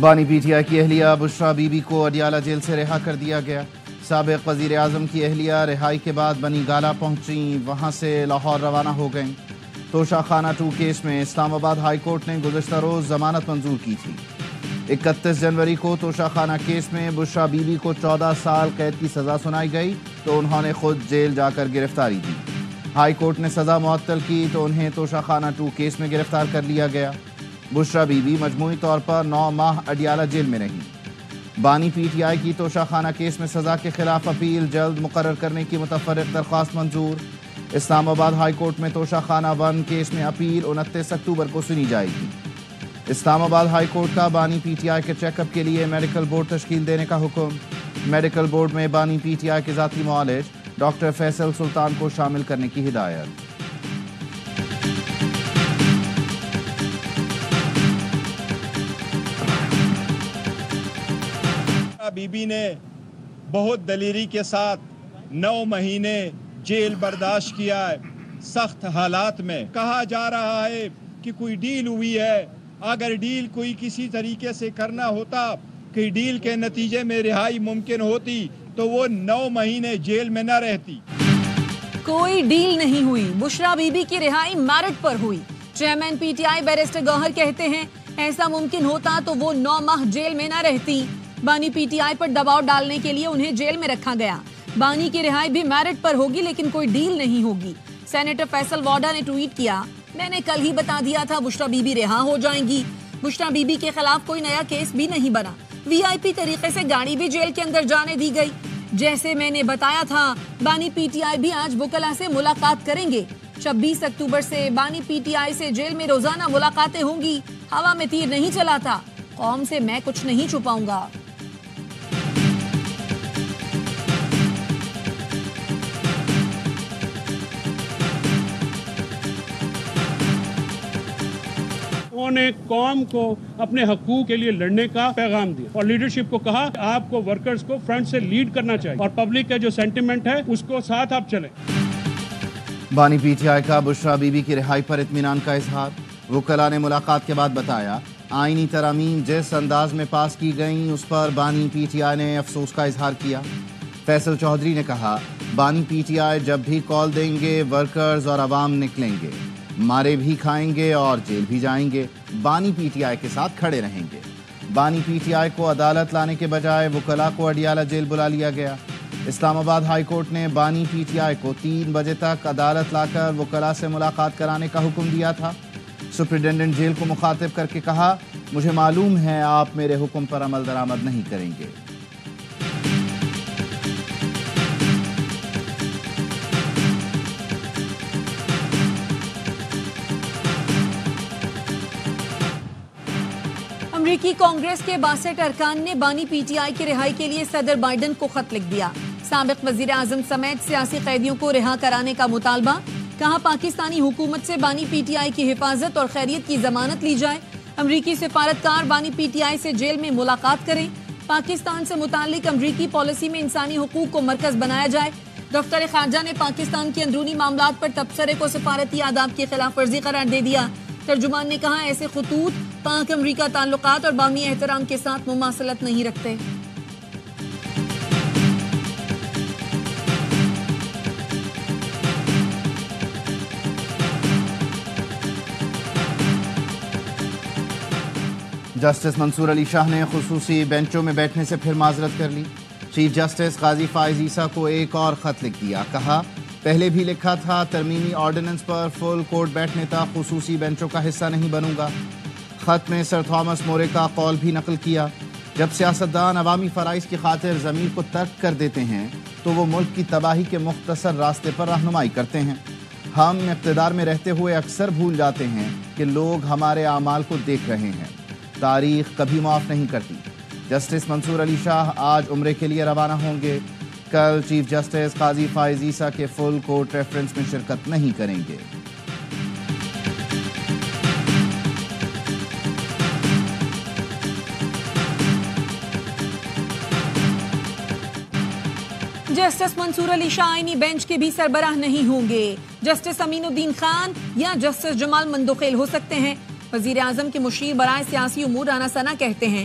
بانی پی ٹی آئی کی اہلیہ بشرا بی بی کو اڈیالہ جیل سے رہا کر دیا گیا۔ سابق وزیر اعظم کی اہلیہ رہائی کے بعد بنی گالہ پہنچیں، وہاں سے لاہور روانہ ہو گئیں۔ توشہ خانہ 2 کیس میں اسلام آباد ہائی کورٹ نے گزشتہ روز ضمانت منظور کی تھی۔ 31 جنوری کو توشہ خانہ کیس میں بشرا بی بی کو 14 سال قید کی سزا سنائی گئی تو انہوں نے خود جیل جا کر گرفتاری دی۔ ہائی کورٹ نے سزا معطل کی تو انہیں توشہ خانہ 2 کیس میں گرفتار کر لیا گیا۔ بشرا بی بی مجموعی طور پر 9 ماہ اڈیالہ جیل میں رہیں۔ بانی پی ٹی آئی کی توشہ خانہ کیس میں سزا کے خلاف اپیل جلد مقرر کرنے کی متفرق درخواست منظور۔ اسلام آباد ہائی کورٹ میں توشہ خانہ 1 کیس میں اپیل 29 اکتوبر کو سنی جائے گی۔ اسلام آباد ہائی کورٹ کا بانی پی ٹی آئی کے چیک اپ کے لیے میڈیکل بورڈ تشکیل دینے کا حکم۔ میڈیکل بورڈ میں بانی پی ٹی آئی کے ذاتی معالج ڈاکٹر فیصل سلطان کو شامل کرنے کی ہدایت۔ بی بی نے بہت دلیری کے ساتھ 9 مہینے جیل برداشت کیا ہے۔ سخت حالات میں کہا جا رہا ہے کہ کوئی ڈیل ہوئی ہے، اگر ڈیل کوئی کسی طریقے سے کرنا ہوتا کہ ڈیل کے نتیجے میں رہائی ممکن ہوتی تو وہ 9 مہینے جیل میں نہ رہتی۔ کوئی ڈیل نہیں ہوئی، بشرا بی بی کی رہائی میرٹ پر ہوئی۔ Chairman P T I barrister Gohar کہتے ہیں ایسا ممکن ہوتا تو وہ 9 ماہ جیل میں نہ رہتی۔ بانی پی ٹی آئی پر دباؤ ڈالنے کے لیے انہیں جیل میں رکھا گیا۔ بانی کی رہائی بھی میرٹ پر ہوگی لیکن کوئی ڈیل نہیں ہوگی۔ سینیٹر فیصل واڈا نے ٹویٹ کیا، میں نے کل ہی بتا دیا تھا بشرا بی بی رہا ہو جائیں گی۔ بشرا بی بی کے خلاف کوئی نیا کیس بھی نہیں بنا۔ وی آئی پی طریقے سے گاڑی بھی جیل کے اندر جانے دی گئی۔ جیسے میں نے بتایا تھا بانی پی ٹی آئی بھی آج وکلاء سے ملاقات کریں گے۔ 26 اکتوبر سے بانی پی ٹی آئی سے جیل میں روزانہ ملاقاتیں ہوں گی۔ ہوا میں تیر نہیں چلاتا، قوم سے میں کچھ نہیں چھپاؤں گا۔ انہوں نے قوم کو اپنے حقوق کے لیے لڑنے کا پیغام دیا اور لیڈرشپ کو کہا آپ کو ورکرز کو فرنٹ سے لیڈ کرنا چاہیے اور پبلک کا جو سینٹیمنٹ ہے اس کو ساتھ آپ چلیں۔ بانی پی ٹی آئی کا بشرا بی بی کی رہائی پر اطمینان کا اظہار۔ وکلاء نے ملاقات کے بعد بتایا آئینی ترامیم جس انداز میں پاس کی گئیں اس پر بانی پی ٹی آئی نے افسوس کا اظہار کیا۔ فیصل چودھری نے کہا بانی پی ٹی آئی جب بھی کال دیں گے ورکرز اور عوام نکلیں گے، مارے بھی کھائیں گے اور جیل بھی جائیں گے، بانی پی ٹی آئی کے ساتھ کھڑے رہیں گے۔ بانی پی ٹی آئی کو عدالت لانے کے بجائے وکلاء کو اڈیالہ جیل بلا لیا گیا۔ اسلام آباد ہائی کورٹ نے بانی پی ٹی آئی کو 3 بجے تک عدالت لا کر وکلاء سے ملاقات کرانے کا حکم دیا تھا۔ سپرنٹینڈنٹ جیل کو مخاطب کر کے کہا مجھے معلوم ہے آپ میرے حکم پر عمل درآمد نہیں کریں گے۔ امریکی کانگریس کے 62 ارکان نے بانی پی ٹی آئی کی رہائی کے لیے صدر بائیڈن کو خط لکھ دیا۔ سابق وزیر اعظم سمیت سیاسی قیدیوں کو رہا کرانے کا مطالبہ، کہا پاکستانی حکومت سے بانی پی ٹی آئی کی حفاظت اور خیریت کی ضمانت لی جائے۔ امریکی سفارتکار بانی پی ٹی آئی سے جیل میں ملاقات کریں۔ پاکستان سے متعلق امریکی پالیسی میں انسانی حقوق کو مرکز بنایا جائے۔ دفتر خارجہ نے پاکستان کے اندرونی معاملات پر تبصرے کو سفارتی آداب کی خلاف ورزی قرار دے دیا۔ ترجمان نے کہا ایسے خطوط پاک امریکہ تعلقات اور باہمی احترام کے ساتھ مماثلت نہیں رکھتے۔ جسٹس منصور علی شاہ نے خصوصی بینچوں میں بیٹھنے سے پھر معذرت کر لی۔ چیف جسٹس قاضی فائز عیسیٰ کو ایک اور خط لکھ دیا، کہا پہلے بھی لکھا تھا ترمیمی آرڈیننس پر فل کورٹ بیٹھنے تک خصوصی بینچوں کا حصہ نہیں بنوں گا۔ خط میں سر تھامس مورے کا قول بھی نقل کیا، جب سیاستدان عوامی فرائض کی خاطر ضمیر کو ترک کر دیتے ہیں تو وہ ملک کی تباہی کے مختصر راستے پر رہنمائی کرتے ہیں۔ ہم اقتدار میں رہتے ہوئے اکثر بھول جاتے ہیں کہ لوگ ہمارے اعمال کو دیکھ رہے ہیں۔ تاریخ کبھی معاف نہیں کرتی۔ جسٹس منصور علی شاہ آج عمرے کے لیے روانہ ہوں گے۔ کل چیف جسٹس قاضی فائز عیسیٰ کے فل کورٹ ریفرنس میں شرکت نہیں کریں گے۔ جسٹس منصور علی شاہ آئینی بینچ کے بھی سربراہ نہیں ہوں گے۔ جسٹس امین الدین خان یا جسٹس جمال مندوخیل ہو سکتے ہیں۔ وزیر اعظم کے مشیر برائے سیاسی امور رانا ثنا کہتے ہیں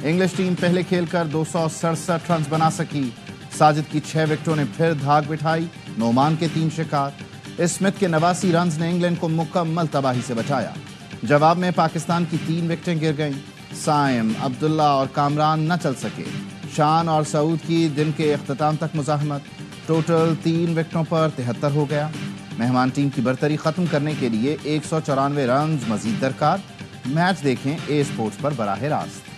انگلش ٹیم پہلے کھیل کر 267 رنز بنا سکی. ساجد کی 6 وکٹوں نے پھر دھاگ بٹھائی. نعمان کے 3 شکار. اسمتھ کے 89 رنز نے انگلینڈ کو مکمل تباہی سے بچایا. جواب میں پاکستان کی 3 وکٹیں گر گئیں. سائم، عبداللہ اور کامران نہ چل سکے. شان اور سعود کی دن کے اختتام تک مزاحمت. ٹوٹل 3 وکٹوں پر 73 ہو گیا. مہمان ٹیم کی برتری ختم کرنے کے لیے 194 رنز مزید درکار. میچ دیکھیں اے اسپورٹس پر براہ راست.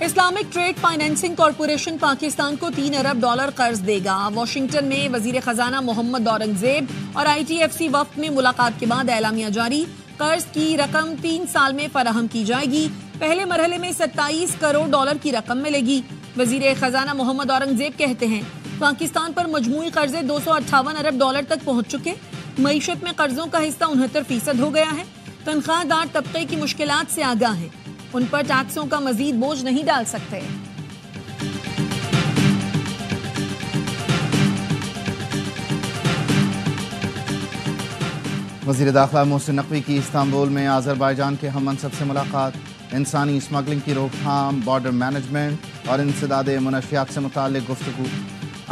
Islamic trade financing corporation Pakistan کو $3 ارب قرض دے گا. واشنگٹن میں وزیر خزانہ محمد اورنگزیب اور ITFC وفد میں ملاقات کے بعد اعلامیہ جاری. قرض کی رقم 3 سال میں فراہم کی جائے گی. پہلے مرحلے میں $27 کروڑ کی رقم ملے گی. وزیر خزانہ محمد اورنگزیب کہتے ہیں پاکستان پر مجموعی قرضے $258 ارب تک پہنچ چکے. معیشت میں قرضوں کا حصہ 69% ہو گیا ہے. تنخواہ دار طبقے کی مشکلات سے آگاہ ہیں. ان پر ٹیکسوں کا مزید بوجھ نہیں ڈال سکتے. وزیر داخلہ محسن نقوی کی استنبول میں آذربائیجان کے ہم منصب سے ملاقات. انسانی اسمگلنگ کی روک تھام، بارڈر مینجمنٹ اور انسداد منشیات سے متعلق گفتگو.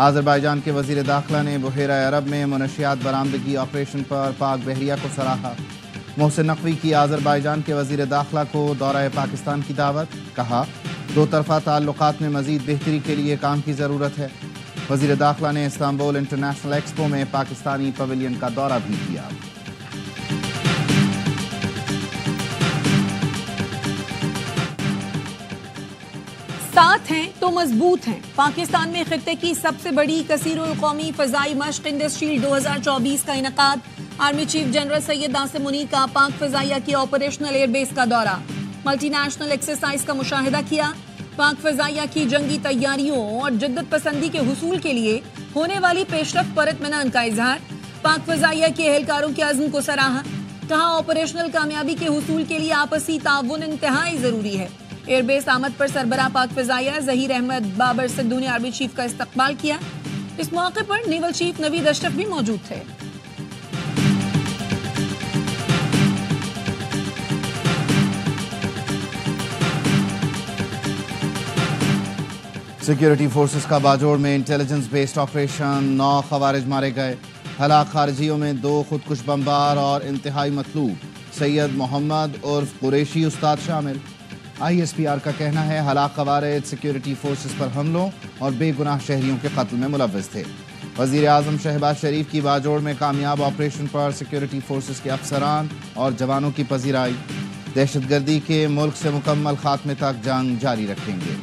آذربائیجان کے وزیر داخلہ نے بحیرہ عرب میں منشیات برآمدگی آپریشن پر پاک بحریہ کو سراہا. محسن نقوی کی آذربائیجان کے وزیر داخلہ کو دورہ پاکستان کی دعوت. کہا 2 طرفہ تعلقات میں مزید بہتری کے لیے کام کی ضرورت ہے. وزیر داخلہ نے استنبول انٹرنیشنل ایکسپو میں پاکستانی پویلین کا دورہ بھی کیا. ساتھ ہیں تو مضبوط ہیں. پاکستان میں خطے کی سب سے بڑی کثیر القومی فضائی مشق انڈسٹریل 2024 کا انعقاد. Army chief general Syed Asim Munir کا پاک فضائیہ کی آپریشنل ایئر بیس کا دورہ. ملٹی نیشنل ایکسرسائز کا مشاہدہ کیا. پاک فضائیہ کی جنگی تیاریوں اور جدت پسندی کے حصول کے لیے ہونے والی پیش رفت پر اطمینان کا اظہار. پاک فضائیہ کے اہلکاروں کے عزم کو سراہا. کہا آپریشنل کامیابی کے حصول کے لیے آپسی تعاون انتہائی ضروری ہے. ایئر بیس آمد پر سربراہ پاک فضائیہ ظہیر احمد بابر سدھو نے آرمی چیف کا استقبال کیا. اس موقع پر نیول چیف نوید اشرف بھی موجود تھے. سیکیورٹی فورسز کا باجوڑ میں انٹیلیجنس بیسڈ آپریشن. 9 خوارج مارے گئے. ہلاک خارجیوں میں 2 خودکش بمبار اور انتہائی مطلوب سید محمد عرف قریشی استاد شامل. ISPR کا کہنا ہے ہلاک خوارج سیکیورٹی فورسز پر حملوں اور بے گناہ شہریوں کے قتل میں ملوث تھے. وزیر اعظم شہباز شریف کی باجوڑ میں کامیاب آپریشن پر سیکیورٹی فورسز کے افسران اور جوانوں کی پذیرائی. دہشت گردی کے ملک سے مکمل خاتمے تک جنگ جاری رکھیں گے.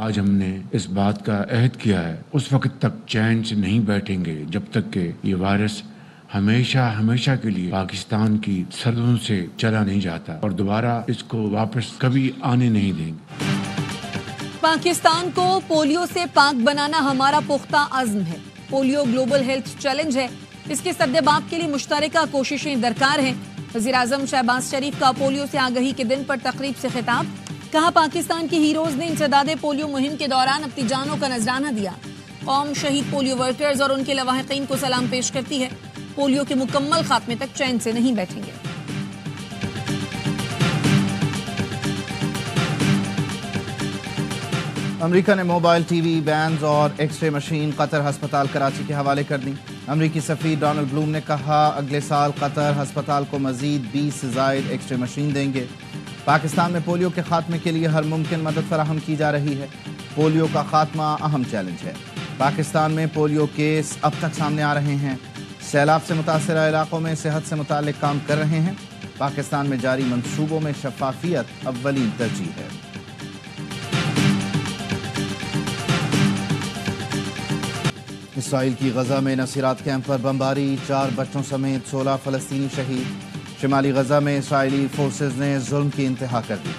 آج ہم نے اس بات کا عہد کیا ہے اس وقت تک چین سے نہیں بیٹھیں گے جب تک کہ یہ وائرس ہمیشہ کے لیے پاکستان کی سرحدوں سے چلا نہیں جاتا اور دوبارہ اس کو واپس کبھی آنے نہیں دیں گے. پاکستان کو پولیو سے پاک بنانا ہمارا پختہ عزم ہے. پولیو گلوبل ہیلتھ چیلنج ہے. اس کے سدباب کے لیے مشترکہ کوششیں درکار ہیں. وزیر اعظم شہباز شریف کا پولیو سے آگہی کے دن پر تقریب سے خطاب. کہا پاکستان کے ہیروز نے انسداد پولیو مہم کے دوران اپنی جانوں کا نذرانہ دیا. قوم شہید پولیو ورکرز اور ان کے لواحقین کو سلام پیش کرتی ہے. پولیو کے مکمل خاتمے تک چین سے نہیں بیٹھیں گے. امریکہ نے موبائل ٹی وی بینز اور ایکس رے مشین قطر ہسپتال کراچی کے حوالے کر دی. امریکی سفیر ڈونلڈ بلوم نے کہا اگلے سال قطر ہسپتال کو مزید 20 سے زائد ایکس رے مشین دیں گے. پاکستان میں پولیو کے خاتمے کے لیے ہر ممکن مدد فراہم کی جا رہی ہے. پولیو کا خاتمہ اہم چیلنج ہے. پاکستان میں پولیو کیس اب تک سامنے آ رہے ہیں. سیلاب سے متاثرہ علاقوں میں صحت سے متعلق کام کر رہے ہیں. پاکستان میں جاری منصوبوں میں شفافیت اولین ترجیح ہے. اسرائیل کی غزہ میں نصیرات کیمپ پر بمباری. 4 بچوں سمیت 16 فلسطینی شہید. شمالی غزہ میں اسرائیلی فورسز نے ظلم کی انتہا کر دی.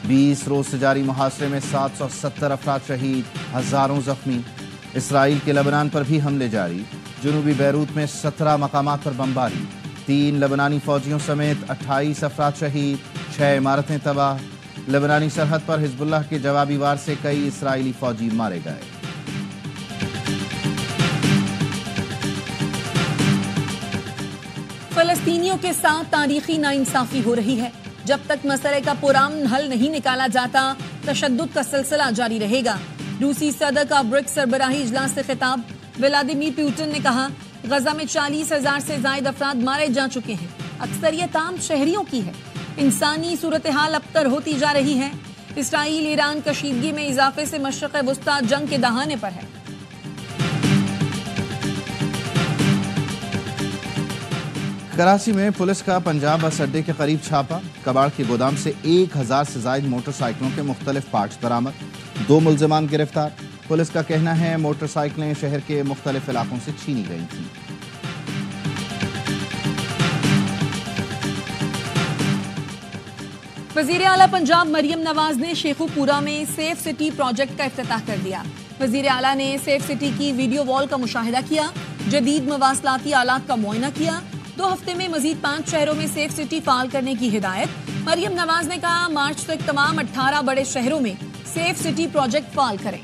20 روز سے جاری محاصرے میں 770 افراد شہید، ہزاروں زخمی. اسرائیل کے لبنان پر بھی حملے جاری. جنوبی بیروت میں 17 مقامات پر بمباری. 3 لبنانی فوجیوں سمیت 28 افراد شہید، 6 عمارتیں تباہ. لبنانی سرحد پر حزب اللہ کے جوابی وار سے کئی اسرائیلی فوجی مارے گئے. فلسطینیوں کے ساتھ تاریخی ناانصافی ہو رہی ہے. جب تک مسئلے کا پرامن حل نہیں نکالا جاتا تشدد کا سلسلہ جاری رہے گا. روسی صدر کا برکس سربراہی اجلاس سے خطاب. ولادیمیر پوٹن نے کہا غزہ میں 40,000 سے زائد افراد مارے جا چکے ہیں. اکثریت عام شہریوں کی ہے. انسانی صورتحال ابتر ہوتی جا رہی ہے. اسرائیل ایران کشیدگی میں اضافے سے مشرق وسطیٰ جنگ کے دہانے پر ہے. کراچی میں پولیس کا پنجاب بس اڈے کے قریب چھاپا. کباڑ کے گودام سے 1,000 سے زائد موٹر سائیکلوں کے مختلف پارٹس برآمد. 2 ملزمان گرفتار. پولیس کا کہنا ہے موٹر سائیکلیں شہر کے مختلف علاقوں سے چھینی گئی تھیں. وزیر اعلیٰ پنجاب مریم نواز نے شیخو پورہ میں سیف سٹی پروجیکٹ کا افتتاح کر دیا. وزیر اعلیٰ نے سیف سٹی کی ویڈیو وال کا مشاہدہ کیا. جدید مواصلاتی آلات کا معائنہ کیا. 2 ہفتے میں مزید 5 شہروں میں سیف سٹی فعال کرنے کی ہدایت. مریم نواز نے کہا مارچ تک تمام 18 بڑے شہروں میں سیف سٹی پروجیکٹ فعال کریں.